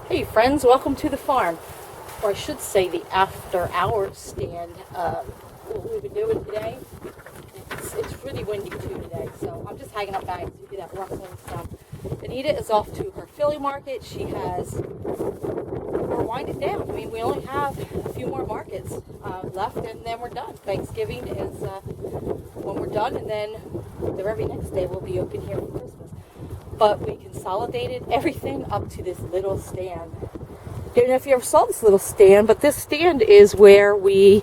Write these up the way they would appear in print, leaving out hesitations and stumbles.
Hey friends, welcome to the farm, or I should say the after hours stand. What we've been doing today, it's really windy too today, so I'm just hanging up bags. You hear that rustling sound. Anita is off to her Philly market. We're winding down. I mean, we only have a few more markets left, and then we're done. Thanksgiving is when we're done, and then the very next day we'll be open here for Christmas. But we consolidated everything up to this little stand. I don't know if you ever saw this little stand, but this stand is where we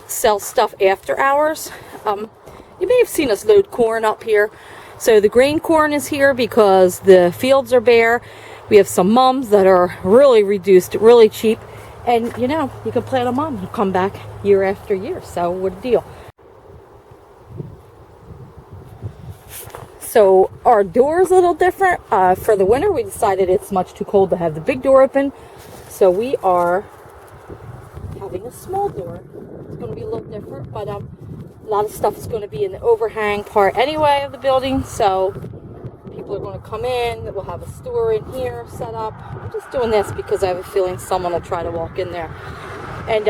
sell stuff after hours. You may have seen us load corn up here. So the grain corn is here because the fields are bare. We have some mums that are really reduced, really cheap. And you know, you can plant a mum and come back year after year. So what a deal. So our door is a little different. For the winter, we decided it's much too cold to have the big door open. So we are having a small door. It's going to be a little different, but a lot of stuff is going to be in the overhang part anyway of the building. So people are going to come in. We'll have a store in here set up. I'm just doing this because I have a feeling someone will try to walk in there. And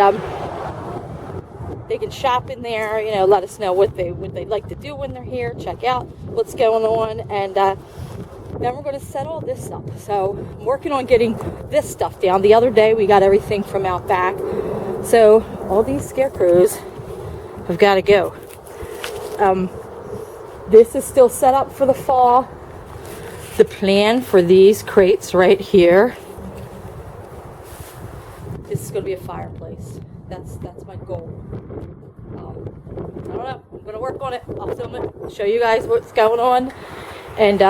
they can shop in there, you know, let us know what they'd like to do when they're here, check out what's going on, and then we're going to set all this up. So I'm working on getting this stuff down. The other day we got everything from out back, so all these scarecrows have got to go. This is still set up for the fall. The plan for these crates right here, this is going to be a fireplace. That's my goal. I don't know. I'm going to work on it. I'll film it, show you guys what's going on, and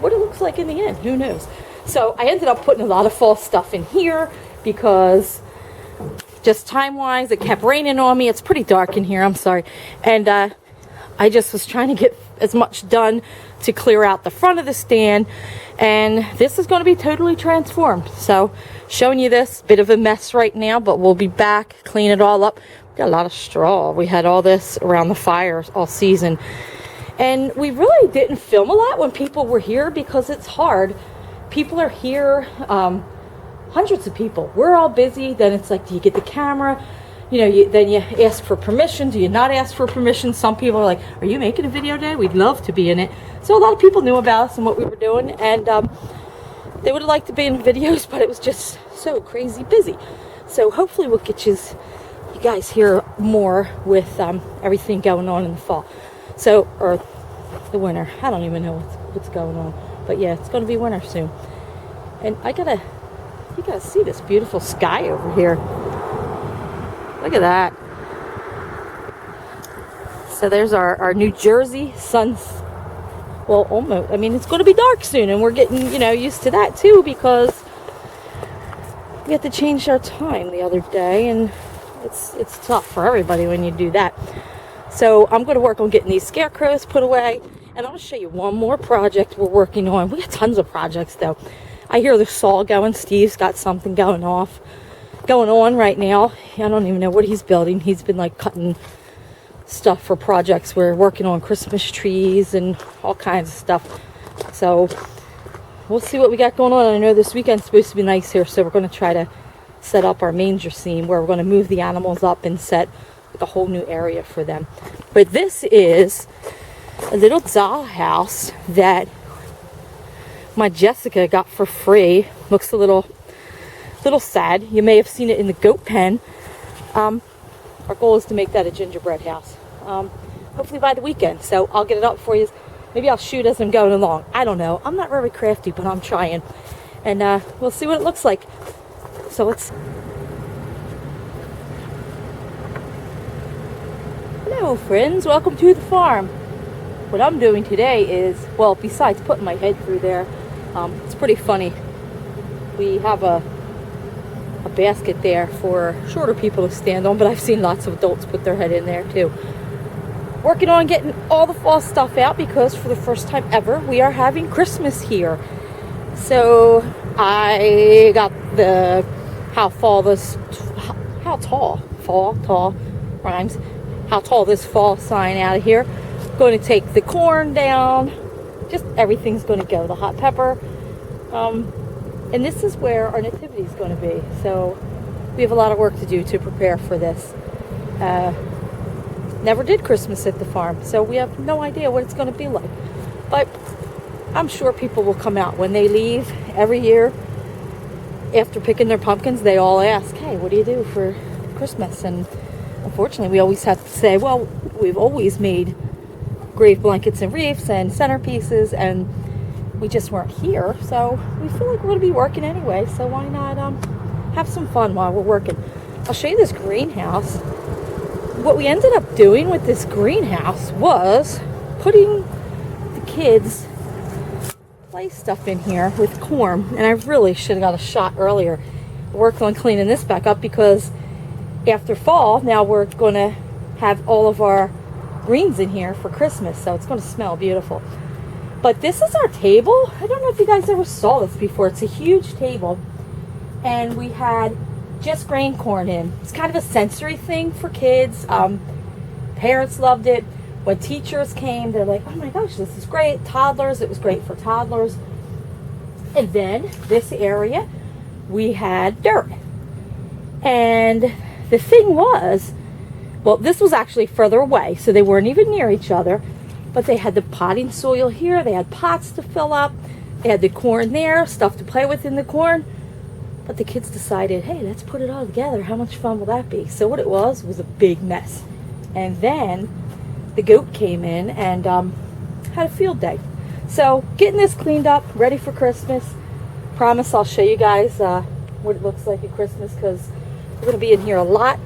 what it looks like in the end. Who knows? So I ended up putting a lot of fall stuff in here because just time-wise, it kept raining on me. It's pretty dark in here. I'm sorry. And I just was trying to get as much done to clear out the front of the stand, and this is going to be totally transformed. So showing you this, bit of a mess right now, but we'll be back, clean it all up. We got a lot of straw. We had all this around the fire all season, and we really didn't film a lot when people were here because it's hard. People are here, hundreds of people. We're all busy. Then it's like, do you get the camera? You know, then you ask for permission. Do you not ask for permission? Some people are like, are you making a video today? We'd love to be in it. So a lot of people knew about us and what we were doing, and they would have liked to be in videos, but it was just so crazy busy. So hopefully we'll get you guys here more with everything going on in the fall. So, or the winter. I don't even know what's going on. But yeah, it's going to be winter soon. And you gotta see this beautiful sky over here. Look at that. So there's our New Jersey suns. Well, almost. I mean, it's going to be dark soon, and we're getting, you know, used to that too because we had to change our time the other day, and it's tough for everybody when you do that. So I'm going to work on getting these scarecrows put away, and I'll show you one more project we're working on. We got tons of projects though. I hear the saw going. Steve's got something going on right now. I don't even know what he's building. He's been like cutting stuff for projects. We're working on Christmas trees and all kinds of stuff. So we'll see what we got going on. I know this weekend's supposed to be nice here, so we're going to try to set up our manger scene where we're going to move the animals up and set a whole new area for them. But this is a little doll house that my Jessica got for free. Looks a little sad. You may have seen it in the goat pen. Our goal is to make that a gingerbread house. Hopefully by the weekend. So I'll get it up for you. Maybe I'll shoot as I'm going along. I don't know. I'm not very crafty, but I'm trying. And we'll see what it looks like. So let's... Hello friends, welcome to the farm. What I'm doing today is, well, besides putting my head through there, it's pretty funny. We have a basket there for shorter people to stand on, but I've seen lots of adults put their head in there too. Working on getting all the fall stuff out because for the first time ever we are having Christmas here. So I got the how tall this fall sign out of here. Going to take the corn down. Just everything's going to go. The hot pepper. And this is where our nativity is going to be. So we have a lot of work to do to prepare for this. Never did Christmas at the farm, so we have no idea what it's going to be like. But I'm sure people will come out when they leave every year. After picking their pumpkins, they all ask, hey, what do you do for Christmas? And unfortunately, we always have to say, well, we've always made grave blankets and wreaths and centerpieces, and we just weren't here. So we feel like we're going to be working anyway, so why not have some fun while we're working. I'll show you this greenhouse. What we ended up doing with this greenhouse was putting the kids' play stuff in here with corn, and I really should have got a shot earlier. I worked on cleaning this back up because after fall, now we're going to have all of our greens in here for Christmas, so it's going to smell beautiful. But this is our table. I don't know if you guys ever saw this before. It's a huge table, and we had just grain corn in. It's kind of a sensory thing for kids. Parents loved it. When teachers came, they're like, oh my gosh, this is great. Toddlers, it was great for toddlers. And then this area, we had dirt. And the thing was, well, this was actually further away, so they weren't even near each other. But they had the potting soil here. They had pots to fill up. They had the corn there, stuff to play with in the corn. But the kids decided, hey, let's put it all together. How much fun will that be? So what it was a big mess. And then the goat came in and had a field day. So getting this cleaned up, ready for Christmas. Promise I'll show you guys what it looks like at Christmas, because we're going to be in here a lot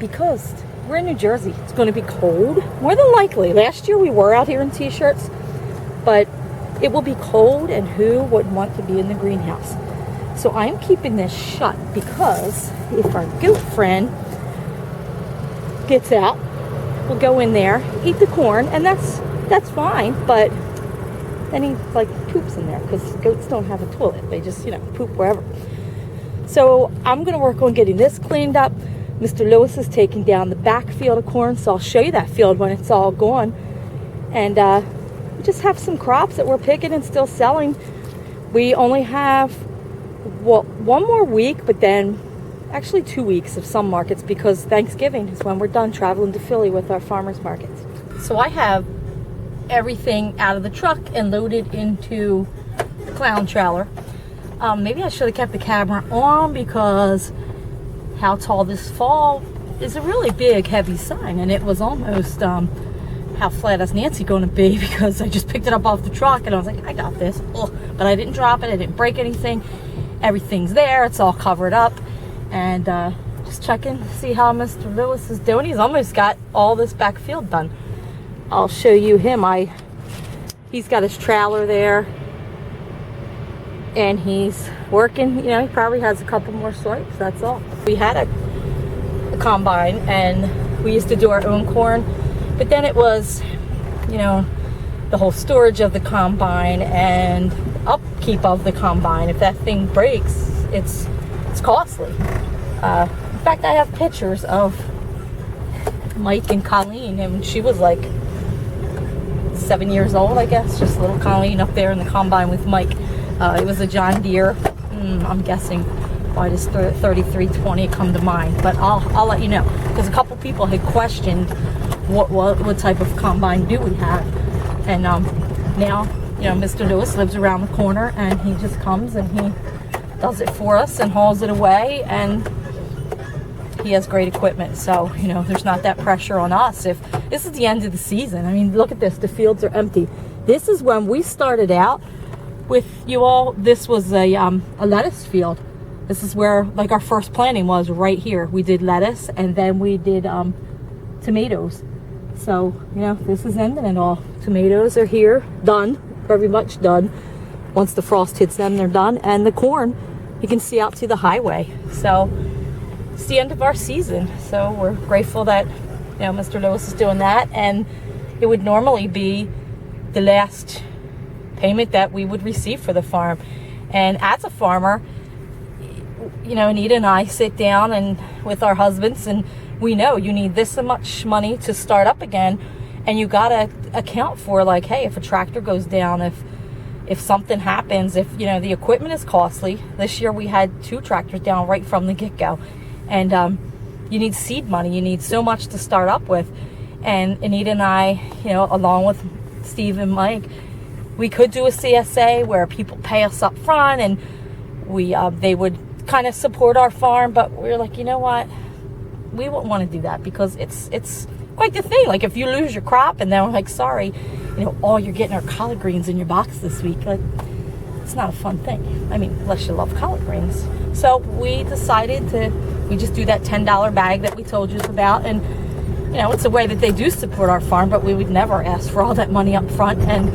because we're in New Jersey. It's going to be cold, more than likely. Last year we were out here in t-shirts, but it will be cold, and who wouldn't want to be in the greenhouse? So I'm keeping this shut because if our goat friend gets out, we'll go in there, eat the corn, and that's fine, but then he like poops in there because goats don't have a toilet. They just, poop wherever. So I'm going to work on getting this cleaned up. Mr. Lewis is taking down the back field of corn, so I'll show you that field when it's all gone. And we just have some crops that we're picking and still selling. We only have, well, one more week, but then actually 2 weeks of some markets, because Thanksgiving is when we're done traveling to Philly with our farmers markets. So I have everything out of the truck and loaded into the clown trailer. Maybe I should have kept the camera on, because how tall this fall is a really big, heavy sign, and it was almost how flat is Nancy going to be, because I just picked it up off the truck and I was like, I got this. Ugh. But I didn't drop it, I didn't break anything. Everything's there, it's all covered up. And just checking to see how Mr. Lewis is doing. He's almost got all this back field done. I'll show you him. He's got his trailer there, and he's working. He probably has a couple more swipes, that's all. We had a combine, and we used to do our own corn, but then it was, the whole storage of the combine and upkeep of the combine. If that thing breaks, it's costly. In fact, I have pictures of Mike and Colleen, and she was like 7 years old, I guess, just little Colleen up there in the combine with Mike. It was a John Deere. I'm guessing, why does 3320 come to mind? But I'll let you know, because a couple people had questioned what type of combine do we have. And now, Mr. Lewis lives around the corner, and he just comes and he does it for us and hauls it away, and he has great equipment. So, there's not that pressure on us. If this is the end of the season, I mean, look at this, the fields are empty. This is when we started out with you all. This was a lettuce field. This is where like our first planting was, right here. We did lettuce, and then we did tomatoes. So, this is ending and all. Tomatoes are here, done, very much done. Once the frost hits them, they're done. And the corn, you can see out to the highway. So it's the end of our season. So we're grateful that, Mr. Lewis is doing that. And it would normally be the last payment that we would receive for the farm. And as a farmer, Anita and I sit down and with our husbands, and we know you need this much money to start up again. And you got to account for, like, hey, if a tractor goes down, if if something happens, if, you know, the equipment is costly. This year we had 2 tractors down right from the get-go. And you need seed money. You need so much to start up with. And Anita and I, you know, along with Steve and Mike, we could do a CSA where people pay us up front and they would kind of support our farm. But we're like, you know what? We wouldn't want to do that because it's quite the thing. Like if you lose your crop and then we're like, sorry, you know, all you're getting are collard greens in your box this week. Like, it's not a fun thing. I mean, unless you love collard greens. So we decided we just do that $10 bag that we told you about. And, you know, it's a way that they do support our farm, but we would never ask for all that money up front and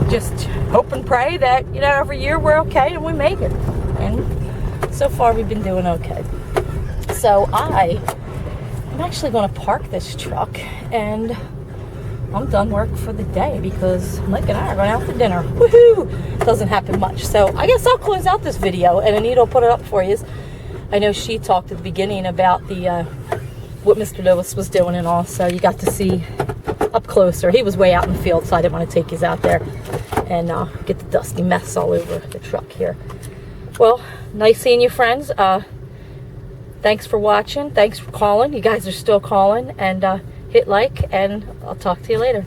just hope and pray that, you know, every year we're okay and we make it. And so far we've been doing okay. So I'm actually going to park this truck and I'm done work for the day because Mike and I are going out to dinner. Woohoo! Doesn't happen much. So I guess I'll close out this video and Anita will put it up for you. I know she talked at the beginning about the what Mr. Lewis was doing and all, so you got to see up closer. He was way out in the field, so I didn't want to take you out there and get the dusty mess all over the truck here. Well, nice seeing you, friends. Thanks for watching. Thanks for calling. You guys are still calling. And hit like, and I'll talk to you later.